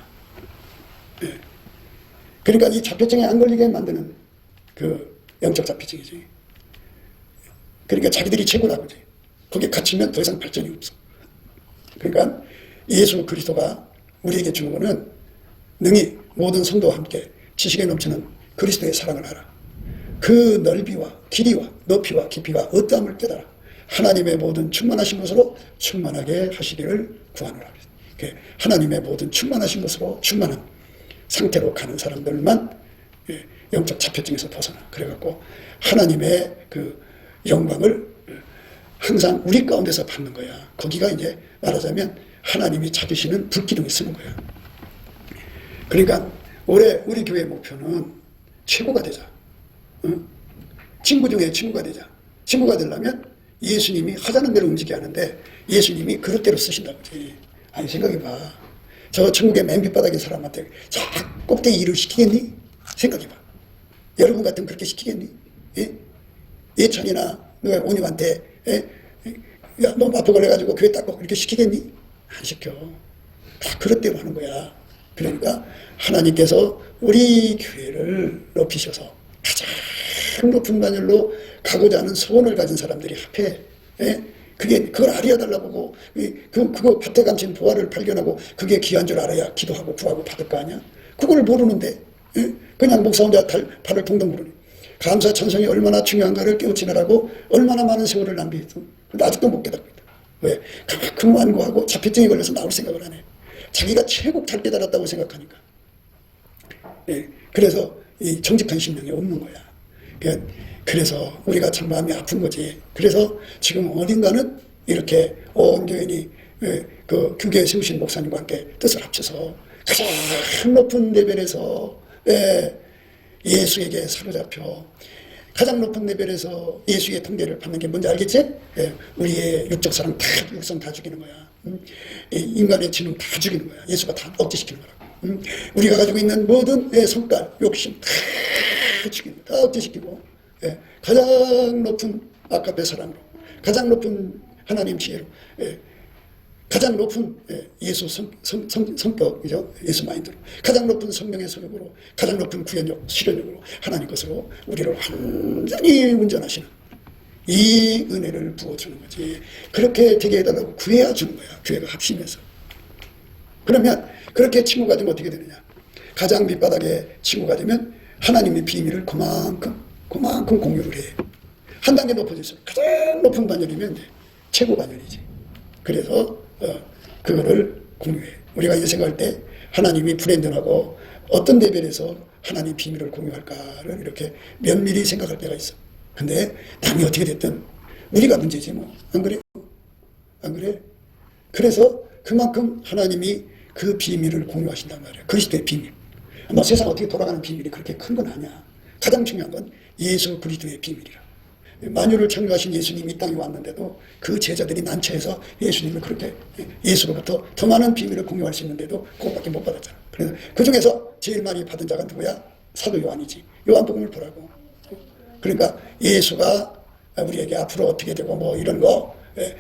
그러니까 이 자폐증에 안 걸리게 만드는 그 영적 자폐증이지. 그러니까 자기들이 최고라고 그러지. 거기에 갇히면 더 이상 발전이 없어. 그러니까 예수 그리스도가 우리에게 주는 것은 능히 모든 성도와 함께 지식에 넘치는 그리스도의 사랑을 알아. 그 넓이와 길이와 높이와 깊이가 어떠함을 깨달아 하나님의 모든 충만하신 것으로 충만하게 하시기를 구하노라. 하나님의 모든 충만하신 것으로 충만한 상태로 가는 사람들만 영적 자폐증에서 벗어나. 그래갖고 하나님의 그 영광을 항상 우리 가운데서 받는 거야. 거기가 이제 말하자면 하나님이 찾으시는 불기둥이 쓰는 거야. 그러니까 올해 우리 교회 목표는 최고가 되자. 응? 친구 중에 친구가 되자. 친구가 되려면 예수님이 하자는 대로 움직여야 하는데 예수님이 그릇대로 쓰신다고 그러지. 아니 생각해봐. 저 천국의 맨 밑바닥의 사람한테 저 꼭대기 일을 시키겠니? 생각해봐. 여러분 같으면 그렇게 시키겠니? 예? 예찬이나 누가 오님한테 야, 너 마포 걸려가지고 교회 닦고 이렇게 시키겠니? 안 시켜. 다 그릇대로 하는 거야. 그러니까 하나님께서 우리 교회를 높이셔서 가장 높은 반열로 가고자 하는 소원을 가진 사람들이 합해. 예? 그걸 알아달라고 그거 밭에 감친 보화를 발견하고 그게 귀한 줄 알아야 기도하고 구하고 받을 거 아니야? 그걸 모르는데 예? 그냥 목사 혼자 발을 동동 구르니 감사 찬송이 얼마나 중요한가를 깨우치느라고 얼마나 많은 세월을 낭비했어. 근데 아직도 못 깨닫고 있다. 왜? 그만큼 완고하고 자폐증에 걸려서 나올 생각을 안 해. 자기가 최고 잘 깨달았다고 생각하니까. 예, 그래서 이 정직한 신명이 없는 거야. 그래서 우리가 참 마음이 아픈 거지. 그래서 지금 어딘가는 이렇게 온 교인이 그 교계에 세우신 목사님과 함께 뜻을 합쳐서 가장 높은 레벨에서 예수에게 사로잡혀 가장 높은 레벨에서 예수의 통제를 받는 게 뭔지 알겠지? 우리의 육적 사랑 다 육성 다 죽이는 거야. 인간의 지능 다 죽이는 거야. 예수가 다 억제시키는 거라고. 우리가 가지고 있는 모든 성깔, 욕심 다 죽이는 거야. 다 억제시키고 가장 높은 아까의 사랑으로 가장 높은 하나님 지혜로 가장 높은 예수 성격이죠. 예수 마인드로 가장 높은 성령의 소욕으로 가장 높은 구현력, 실현력으로 하나님 것으로 우리를 완전히 운전하시는 이 은혜를 부어주는 거지. 그렇게 되게 해달라고 구해야 주는 거야. 교회가 합심해서. 그러면 그렇게 친구가 되면 어떻게 되느냐. 가장 밑바닥에 친구가 되면 하나님의 비밀을 그만큼 공유를 해. 한 단계 높아질수록 가장 높은 반열이면 이제 최고 반열이지. 그래서 그거를 공유해. 우리가 이 생각할 때 하나님이 불행전하고 어떤 레벨에서 하나님 비밀을 공유할까를 이렇게 면밀히 생각할 때가 있어. 근데 남이 어떻게 됐든 우리가 문제지 뭐. 안 그래? 안 그래? 그래서 그만큼 하나님이 그 비밀을 공유하신단 말이야. 그리스도의 비밀. 뭐 세상 어떻게 돌아가는 비밀이 그렇게 큰 건 아니야. 가장 중요한 건 예수 그리스도의 비밀이라. 만유를 창조하신 예수님이 이 땅에 왔는데도 그 제자들이 난처해서 예수님을 그렇게 예수로부터 더 많은 비밀을 공유할 수 있는데도 그것밖에 못 받았잖아. 그래서 그 중에서 제일 많이 받은 자가 누구야? 사도 요한이지. 요한복음을 보라고. 그러니까 예수가 우리에게 앞으로 어떻게 되고 뭐 이런 거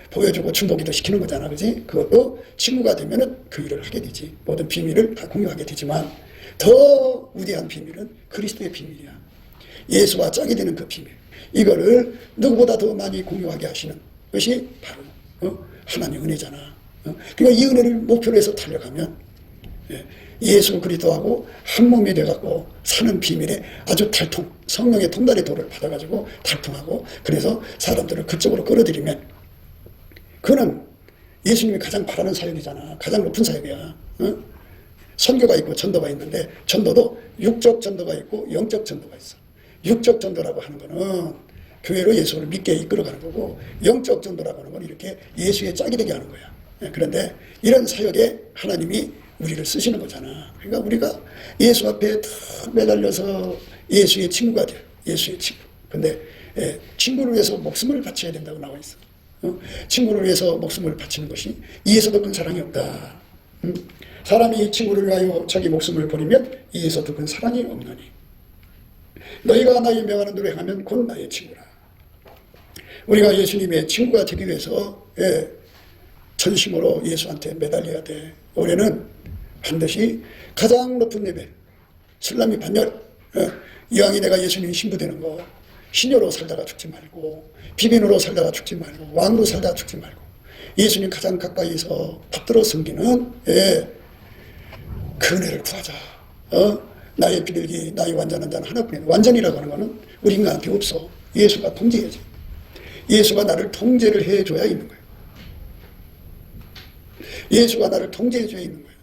보여주고 중보기도 시키는 거잖아. 그지? 그것도 친구가 되면은 그 일을 하게 되지. 모든 비밀을 다 공유하게 되지만 더 위대한 비밀은 그리스도의 비밀이야. 예수와 짝이 되는 그 비밀. 이거를 누구보다 더 많이 공유하게 하시는 것이 바로 하나님의 은혜잖아. 그러니까 이 은혜를 목표로 해서 달려가면 예수 그리스도하고 한 몸이 돼갖고 사는 비밀에 아주 달통, 성령의 통달의 도를 받아가지고 달통하고 그래서 사람들을 그쪽으로 끌어들이면 그거는 예수님이 가장 바라는 사역이잖아. 가장 높은 사역이야. 선교가 있고 전도가 있는데 전도도 육적 전도가 있고 영적 전도가 있어. 육적 전도라고 하는 거는 교회로 예수를 믿게 이끌어가는 거고 영적 전도라고 하는 건 이렇게 예수의 짝이 되게 하는 거야. 그런데 이런 사역에 하나님이 우리를 쓰시는 거잖아. 그러니까 우리가 예수 앞에 탁 매달려서 예수의 친구가 돼요. 예수의 친구. 근데 친구를 위해서 목숨을 바쳐야 된다고 나와 있어. 친구를 위해서 목숨을 바치는 것이 이에서 더 큰 사랑이 없다. 사람이 친구를 위하여 자기 목숨을 버리면 이에서 더 큰 사랑이 없나니 너희가 나의 명하는 대로 행하면 곧 나의 친구라. 우리가 예수님의 친구가 되기 위해서 전심으로 예수한테 매달려야 돼. 올해는 반드시 가장 높은 레벨, 슬람이 반열, 이왕이 내가 예수님 신부되는 거, 신녀로 살다가 죽지 말고, 비빈으로 살다가 죽지 말고, 왕으로 살다가 죽지 말고, 예수님 가장 가까이서 받들어 섬기는 그 은혜를 구하자. 나의 비둘기, 나의 완전한 자는 하나뿐이다. 완전이라고 하는 것은 우리 인간한테 없어. 예수가 통제해야지. 예수가 나를 통제를 해줘야 있는 거예요. 예수가 나를 통제해줘야 있는 거예요.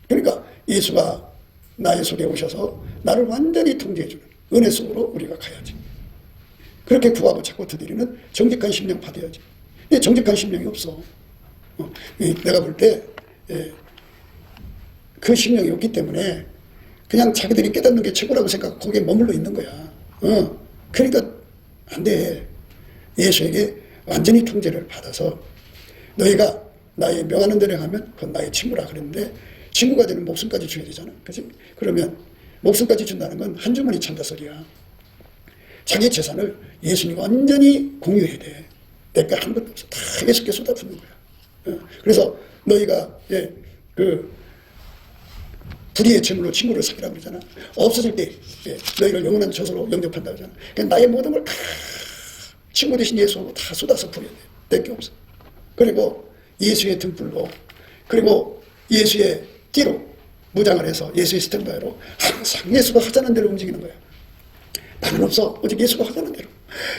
그러니까 예수가 나의 속에 오셔서 나를 완전히 통제해주는 은혜 속으로 우리가 가야지. 그렇게 구하고 자꾸 두드리는 정직한 심령 받아야지. 정직한 심령이 없어. 내가 볼 때 그 심령이 없기 때문에 그냥 자기들이 깨닫는 게 최고라고 생각하고 거기에 머물러 있는 거야. 그러니까 안 돼. 예수에게 완전히 통제를 받아서 너희가 나의 명하는 대로 하면 그건 나의 친구라 그랬는데 친구가 되는 목숨까지 줘야 되잖아. 그치? 그러면 목숨까지 준다는 건 한 주머니 찬다 소리야. 자기 재산을 예수님 완전히 공유해야 돼. 내가 한 것도 없어. 다 예수께 쏟아붓는 거야. 그래서 너희가 불의의 재물로 친구를 사귀라고 그러잖아. 없어질 때 너희를 영원한 저소로 영접한다고 그러잖아. 그러니까 나의 모든 걸 다 친구 대신 예수하고 다 쏟아서 부려야 돼. 낼 게 없어. 그리고 예수의 등불로, 그리고 예수의 띠로 무장을 해서 예수의 스탠바이로 항상 예수가 하자는 대로 움직이는 거야. 나는 없어. 오직 예수가 하자는 대로.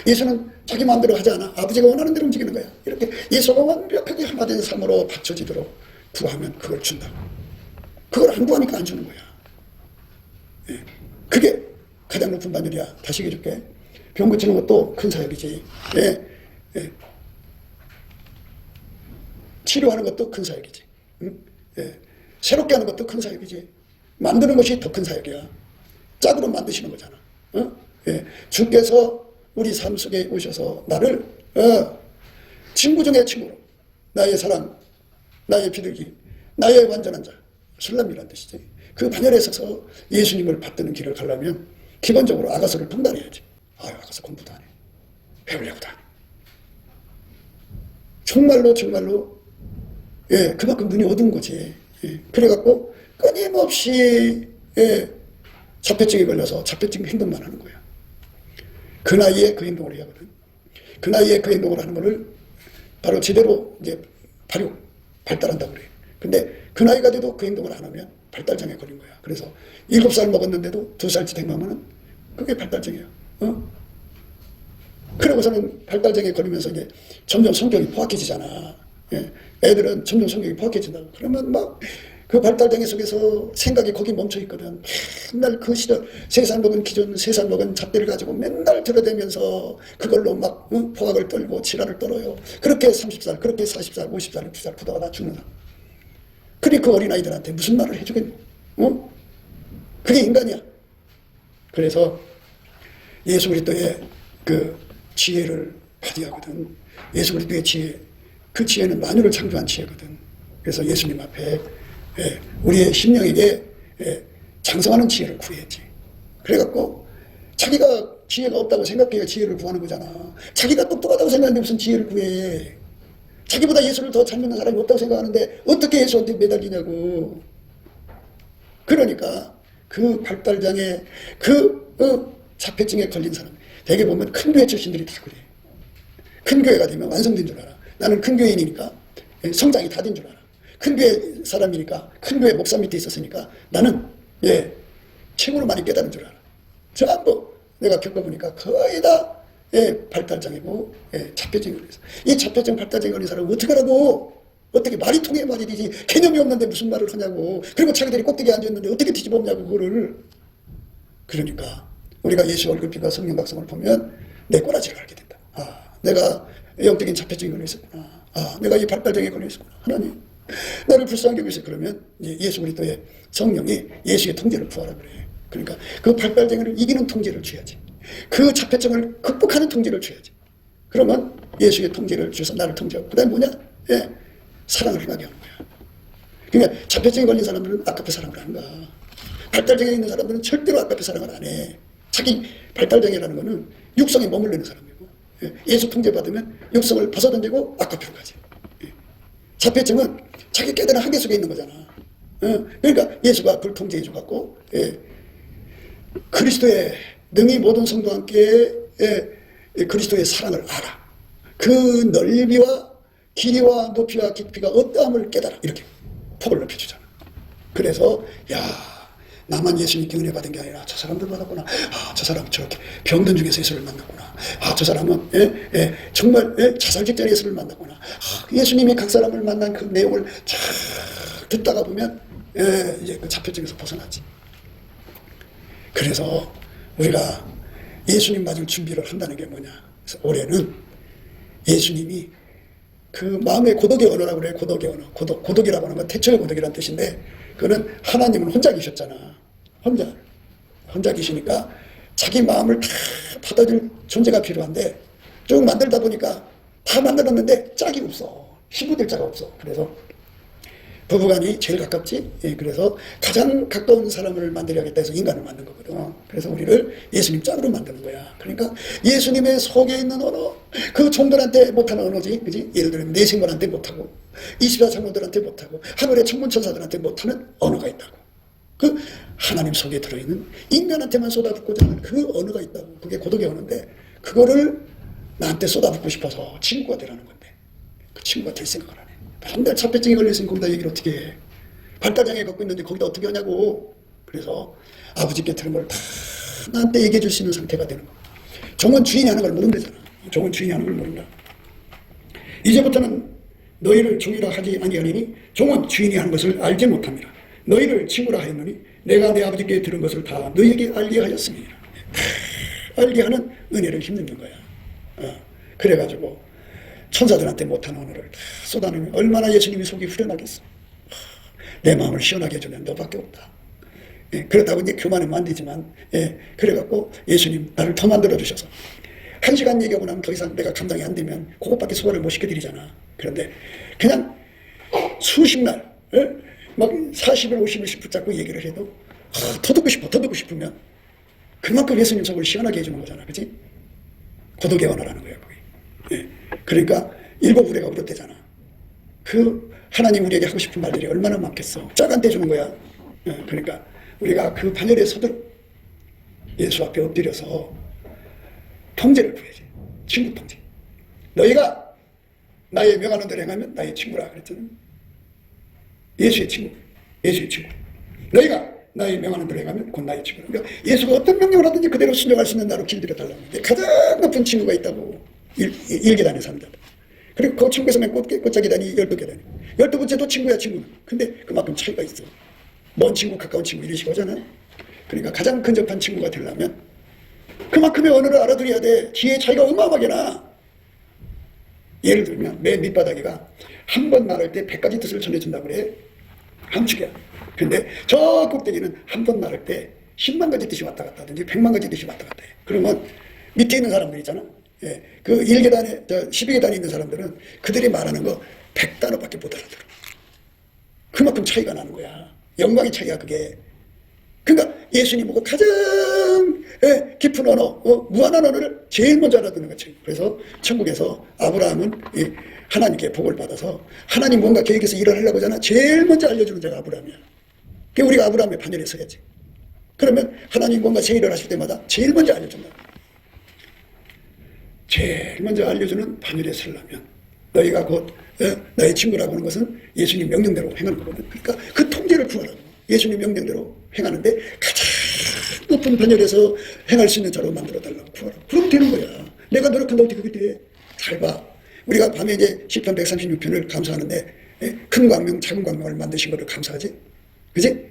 예수는 자기 마음대로 하지 않아. 아버지가 원하는 대로 움직이는 거야. 이렇게 예수가 완벽하게 하나 된 삶으로 받쳐지도록 구하면 그걸 준다. 그걸 안 구하니까 안 주는 거야. 그게 가장 높은 바늘이야. 다시 얘기해줄게. 병 고치는 것도 큰 사역이지. 치료하는 것도 큰 사역이지. 새롭게 하는 것도 큰 사역이지. 만드는 것이 더 큰 사역이야. 짝으로 만드시는 거잖아. 주께서 우리 삶 속에 오셔서 나를 친구 중에 친구로, 나의 사랑, 나의 비둘기, 나의 완전한 자, 술람이라는 뜻이지. 그 반열에 서서 예수님을 받드는 길을 가려면 기본적으로 아가서를 통달해야지. 아가서 공부도 안 해. 배우려고도 안 해. 정말로 그만큼 눈이 어두운 거지. 그래갖고 끊임없이 자폐증에 걸려서 자폐증 행동만 하는 거야. 그 나이에 그 행동을 해야 하거든. 그 나이에 그 행동을 하는 거를 바로 제대로 이제 발달한다고 그래. 근데 그 나이가 돼도 그 행동을 안 하면 발달장애 걸린 거야. 그래서 7살 먹었는데도 2살치 행동하면 그게 발달장애야. 그러고서는 발달장애 걸리면서 이제 점점 성격이 포악해지잖아. 애들은 점점 성격이 포악해진다고. 그러면 막 그 발달장애 속에서 생각이 거기 멈춰 있거든. 맨날 그 시절 3살 먹은 기존 3살 먹은 잣대를 가지고 맨날 들어대면서 그걸로 막 포악을 떨고 지랄을 떨어요. 그렇게 30살, 그렇게 40살, 50살, 60살 부다가 다 죽는 사람. 그리 그 어린아이들한테 무슨 말을 해주겠노? 그게 인간이야. 그래서 예수 그리스도의 그 지혜를 받아야 하거든. 예수 그리스도의 지혜, 그 지혜는 만유를 창조한 지혜거든. 그래서 예수님 앞에 우리의 심령에게 장성하는 지혜를 구해야지. 그래갖고 자기가 지혜가 없다고 생각해야 지혜를 구하는 거잖아. 자기가 똑똑하다고 생각하는데 무슨 지혜를 구해. 자기보다 예수를 더 잘 믿는 사람이 없다고 생각하는데 어떻게 예수한테 매달리냐고. 그러니까 그 발달장애, 그 자폐증에 걸린 사람, 대개 보면 큰 교회 출신들이 다 그래. 큰 교회가 되면 완성된 줄 알아. 나는 큰 교인이니까 성장이 다 된 줄 알아. 큰 교회 사람이니까, 큰 교회 목사 밑에 있었으니까 나는 최고로 많이 깨달은 줄 알아. 전부 내가 겪어보니까 거의 다 발달장애고 자폐증에 걸려서. 이 자폐증 발달장애 걸린 사람은 어떻게 하라고. 어떻게 말이 통해 말이 되지. 개념이 없는데 무슨 말을 하냐고. 그리고 자기들이 꼭대기에 앉아있는데 어떻게 뒤집어 엎냐고 그거를. 그러니까 우리가 예수 얼굴빛과 성령 각성을 보면 내 꼬라지를 알게 된다. 내가 영적인 자폐증에 걸려 있었구나. 내가 이 발달장애에 걸려 있었구나. 하나님 나를 불쌍히 여기서. 그러면 예수 그리스도의 성령이 예수의 통제를 구하라 그래. 그러니까 그 발달장애를 이기는 통제를 줘야지. 그 자폐증을 극복하는 통제를 줘야지. 그러면 예수의 통제를 주셔서 나를 통제하고, 그 다음에 뭐냐? 사랑을 행하게 하는 거야. 그러니까 자폐증에 걸린 사람들은 아깝게 사랑을 안 가. 발달장애 있는 사람들은 절대로 아깝게 사랑을 안 해. 자기 발달장애라는 거는 육성에 머물르는 사람이고, 예수 통제 받으면 육성을 벗어던지고 아깝게로 가지. 자폐증은 자기 깨달은 한계 속에 있는 거잖아. 그러니까 예수가 그걸 통제해 줘갖고 그리스도의 능히 모든 성도와 함께 그리스도의 사랑을 알아. 그 넓이와 길이와 높이와 깊이가 어떠함을 깨달아. 이렇게 폭을 높여주잖아. 그래서 야, 나만 예수님께 은혜 받은 게 아니라 저 사람들 받았구나. 아, 저 사람 저렇게 병든 중에서 예수를 만났구나. 아, 저 사람은 정말 자살 직전에 예수를 만났구나. 아, 예수님이 각 사람을 만난 그 내용을 쫙 듣다가 보면 이제 그 자폐증에서 벗어나지. 그래서 우리가 예수님 맞을 준비를 한다는 게 뭐냐. 그래서 올해는 예수님이 그 마음의 고독의 언어라고 그래요. 고독의 언어. 고독이라고 하는 건 태초의 고독이라는 뜻인데, 그거는 하나님은 혼자 계셨잖아. 혼자 계시니까 자기 마음을 다 받아줄 존재가 필요한데, 쭉 만들다 보니까 다 만들었는데 짝이 없어. 친구될 자가 없어. 그래서 부부간이 제일 가깝지. 그래서 가장 가까운 사람을 만들어야겠다 해서 인간을 만든 거거든. 그래서 우리를 예수님 짝으로 만드는 거야. 그러니까 예수님의 속에 있는 언어, 그 종들한테 못하는 언어지, 그지? 예를 들면 내생관한테 못하고, 24장로들한테 못하고, 하늘의 천문천사들한테 못하는 언어가 있다고. 그 하나님 속에 들어있는 인간한테만 쏟아붓고자 하는 그 언어가 있다고. 그게 고독의 언어인데, 그거를 나한테 쏟아붓고 싶어서 친구가 되라는 건데, 그 친구가 될 생각을 안 해. 한 달 자폐증에 걸렸으니 거기다 얘기를 어떻게 해. 발달장애 갖고 있는데 거기다 어떻게 하냐고. 그래서 아버지께 들은 걸 다 나한테 얘기해 줄 수 있는 상태가 되는 거야. 종은 주인이 하는 걸 모른다잖아. 종은 주인이 하는 걸 모른다. 이제부터는 너희를 종이라 하지 아니하리니 종은 주인이 하는 것을 알지 못합니다. 너희를 친구라 하였노니 내가 내 아버지께 들은 것을 다 너희에게 알게 하였습니다. 알게 하는 은혜를 힘입는 거야. 그래가지고 천사들한테 못하는 언어를 다 쏟아내면 얼마나 예수님이 속이 후련하겠어. 내 마음을 시원하게 해주면 너밖에 없다. 그렇다고 이제 교만하면 안 되지만, 그래갖고 예수님 나를 더 만들어주셔서 1시간 얘기하고 나면 더 이상 내가 감당이 안 되면 그것밖에 소화를 못 시켜드리잖아. 그런데 그냥 수십 날, 막 40일, 50일씩 붙잡고 얘기를 해도 더 듣고 싶으면 그만큼 예수님 속을 시원하게 해주는 거잖아. 그치? 고독의 언어라는 거야, 그게. 그러니까 일곱 우레가 울었대잖아. 그 하나님 우리에게 하고 싶은 말들이 얼마나 많겠어. 짝한테 주는 거야. 그러니까 우리가 그 반열에 서도록 예수 앞에 엎드려서 통제를 구해야지. 친구 통제. 너희가 나의 명하는 대로 행하면 나의 친구라 그랬잖아. 예수의 친구. 너희가 나의 명하는 대로 행하면 곧 나의 친구라. 그러니까 예수가 어떤 명령을 하든지 그대로 순종할 수 있는 나로 길들여 달라고 하는데 가장 높은 친구가 있다고. 1계단에 산다. 그리고 그 친구에서 맨 꽃자계단이 12계단이. 12번째도 친구야, 친구는. 근데 그만큼 차이가 있어. 먼 친구, 가까운 친구 이런 식으로 하잖아. 그러니까 가장 근접한 친구가 되려면 그만큼의 언어를 알아들어야 돼. 기회의 차이가 어마어마하게 나. 예를 들면 내 밑바닥이가 한 번 말할 때 100가지 뜻을 전해준다고 그래. 함축이야. 근데 저 꼭대기는 한 번 말할 때 10만 가지 뜻이 왔다 갔다 하든지 100만 가지 뜻이 왔다 갔다 해. 그러면 밑에 있는 사람들 있잖아. 그 1계단에, 12계단에 있는 사람들은 그들이 말하는 거 100단어밖에 못 알아들어. 그만큼 차이가 나는 거야. 영광의 차이야, 그게. 그러니까 예수님 보고 가장 깊은 언어, 무한한 언어를 제일 먼저 알아듣는 거지. 그래서 천국에서 아브라함은 하나님께 복을 받아서 하나님 뭔가 계획해서 일을 하려고 하잖아. 제일 먼저 알려주는 자가 아브라함이야. 그러니까 우리가 아브라함의 반열에 서야지. 그러면 하나님 뭔가 새 일을 하실 때마다 제일 먼저 알려준다. 제일 먼저 알려주는 반열에 서려면 너희가 곧 너의 친구라고 하는 것은 예수님 명령대로 행하는 거거든. 그러니까 그 통제를 구하라고. 예수님 명령대로 행하는데 가장 높은 반열에서 행할 수 있는 자로 만들어달라고 구하라고. 그럼 되는 거야. 내가 노력한다고 어떻게 그게 돼? 잘 봐. 우리가 밤에 이제 시편 136편을 감사하는데 큰 광명, 작은 광명을 만드신 것을 감사하지. 그지?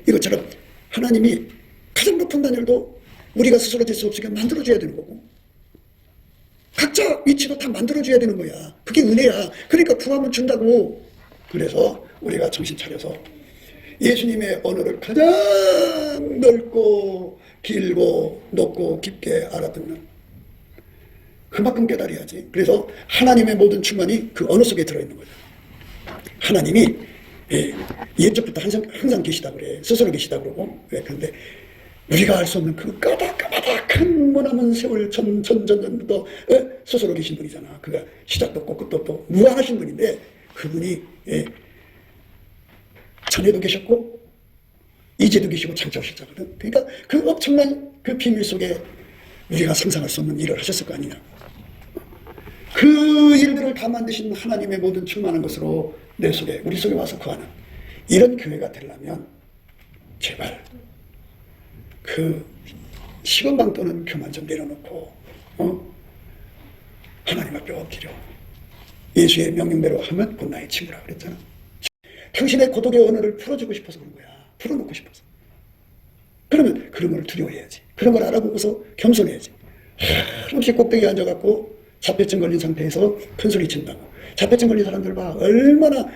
이것처럼 하나님이 가장 높은 반열도 우리가 스스로 될 수 없으니까 만들어줘야 되는 거고 각자 위치도 다 만들어줘야 되는 거야. 그게 은혜야. 그러니까 구하면 준다고. 그래서 우리가 정신 차려서 예수님의 언어를 가장 넓고 길고 높고 깊게 알아듣는 그만큼 깨달아야지. 그래서 하나님의 모든 충만이 그 언어 속에 들어있는 거야. 하나님이 옛적부터 항상 계시다고 그래. 스스로 계시다고 그러고. 그런데 우리가 알 수 없는 그 까닥까닥한 머나먼 세월 전부터 스스로 계신 분이잖아. 그가 시작도 없고 끝도 없고 무한하신 분인데 그분이 전에도 계셨고 이제도 계시고 창조하셨거든. 그러니까 그 엄청난 그 비밀 속에 우리가 상상할 수 없는 일을 하셨을 거 아니냐. 그 일들을 다 만드신 하나님의 모든 충만한 것으로 내 속에 우리 속에 와서 거하는 이런 교회가 되려면 제발 그 시건방 떠는 교만 좀 내려놓고 하나님 앞에 엎드려 예수의 명령대로 하면 곧 나의 친구라 그랬잖아. 당신의 고독의 언어를 풀어주고 싶어서 그런 거야. 풀어놓고 싶어서. 그러면 그런 걸 두려워해야지. 그런 걸 알아보고서 겸손해야지. 혹시 꼭대기에 앉아갖고 자폐증 걸린 상태에서 큰 소리 친다고. 자폐증 걸린 사람들 봐. 얼마나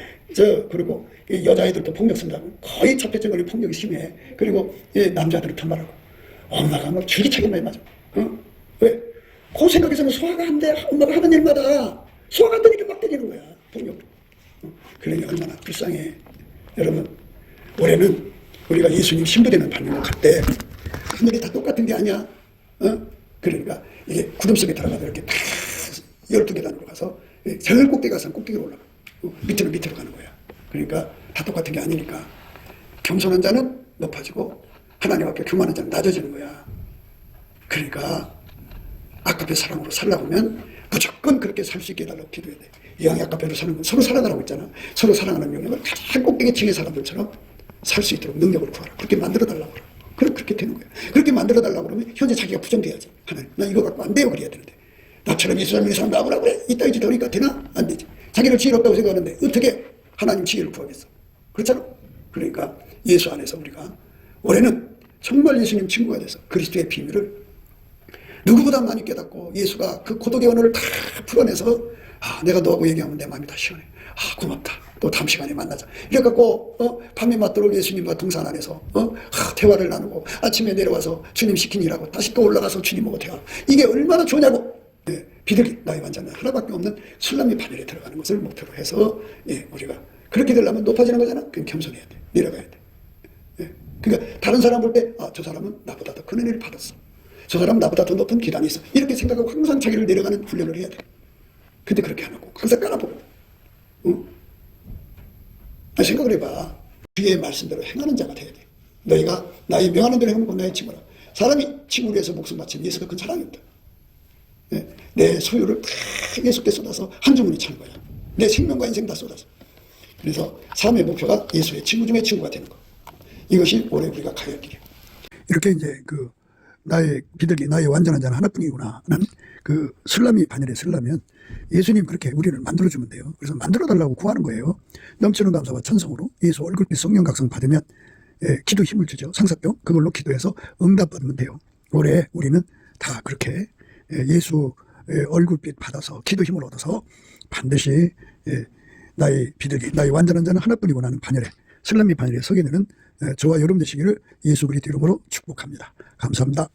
그리고 여자애들도 폭력 쓴다고. 거의 자폐증 걸린 폭력이 심해. 그리고 남자들은 더 말하고. 엄마가 막 줄기차게 많이 맞아. 왜? 그 생각에서는 소화가 안 돼. 엄마가 하는 일마다 소화가 안 되니까 막 때리는 거야. 폭력으로. 그러니 얼마나 불쌍해. 여러분, 올해는 우리가 예수님 신부되는 반응을 갈 때 하늘이 다 똑같은 게 아니야. 그러니까 이게 구름 속에 들어가서 이렇게 다 12계단으로 가서 제일 꼭대기 가서 꼭대기로 올라가. 밑으로 가는 거야. 그러니까 다 똑같은 게 아니니까 겸손한 자는 높아지고 하나님 앞에 교만한 자는 낮아지는 거야. 그러니까 아까페 사랑으로 살라고 하면 무조건 그렇게 살 수 있게 해달라고 기도해야 돼. 이왕 아까페로 사는 건 서로 사랑하라고 했잖아. 서로 사랑하는 명령을 가장 꼭대기 층의 사람들처럼 살 수 있도록 능력을 구하라. 그렇게 만들어달라고 그래. 그렇게 되는 거야. 그렇게 만들어달라고 그러면 현재 자기가 부정돼야지. 하나님, 나 이거 갖고 안 돼요. 그래야 되는데. 나처럼 예수 믿는 사람 나오라고 그래. 이따위 짓 하니까 되나? 안 되지. 자기를 지혜롭다고 생각하는데 어떻게 하나님 지혜를 구하겠어. 그렇잖아. 그러니까 예수 안에서 우리가 올해는 정말 예수님 친구가 돼서 그리스도의 비밀을 누구보다 많이 깨닫고 예수가 그 고독의 언어를 다 풀어내서 내가 너하고 얘기하면 내 마음이 다 시원해. 고맙다. 또 다음 시간에 만나자. 이래갖고 밤에 맞도록 예수님과 동산 안에서 대화를 나누고 아침에 내려와서 주님 시킨 일하고 다시 또 올라가서 주님하고 대화. 이게 얼마나 좋냐고. 비둘기 나의 완전은 하나밖에 없는 술람이 바늘에 들어가는 것을 목표로 해서 우리가 그렇게 되려면 높아지는 거잖아. 그럼 겸손해야 돼. 내려가야 돼. 그러니까 다른 사람 볼 때 저 사람은 나보다 더 큰 은혜를 받았어. 저 사람은 나보다 더 높은 기단이 있어. 이렇게 생각하고 항상 자기를 내려가는 훈련을 해야 돼. 근데 그렇게 안 하고 항상 깔아보고. 생각을 해봐. 주의 말씀대로 행하는 자가 돼야 돼. 너희가 나의 명하는 대로 행하면 곧 나의 친구라. 사람이 친구를 위해서 목숨 바치는 예수가 큰 사랑입니다. 내 소유를 다 예수께 쏟아서 한 주머니 차는 거야. 내 생명과 인생 다 쏟아서. 그래서 삶의 목표가 예수의 친구 중에 친구가 되는 거. 이것이 올해 우리가 가야 할 길이에요. 이렇게 이제 나의 비둘기, 나의 완전한 자는 하나뿐이구나. 는 그 슬람이 반열에 쓰려면 예수님 그렇게 우리를 만들어주면 돼요. 그래서 만들어달라고 구하는 거예요. 넘치는 감사와 찬송으로 예수 얼굴빛 성령 각성 받으면 기도 힘을 주죠. 상사병 그걸로 기도해서 응답받으면 돼요. 올해 우리는 다 그렇게 예수 얼굴빛 받아서 기도 힘을 얻어서 반드시 나의 비둘기, 나의 완전한 자는 하나뿐이구나 하는 반열에 슬람이 반열에 서게 되는 저와 여러분 되시기를 예수 그리스도 이름으로 축복합니다. 감사합니다.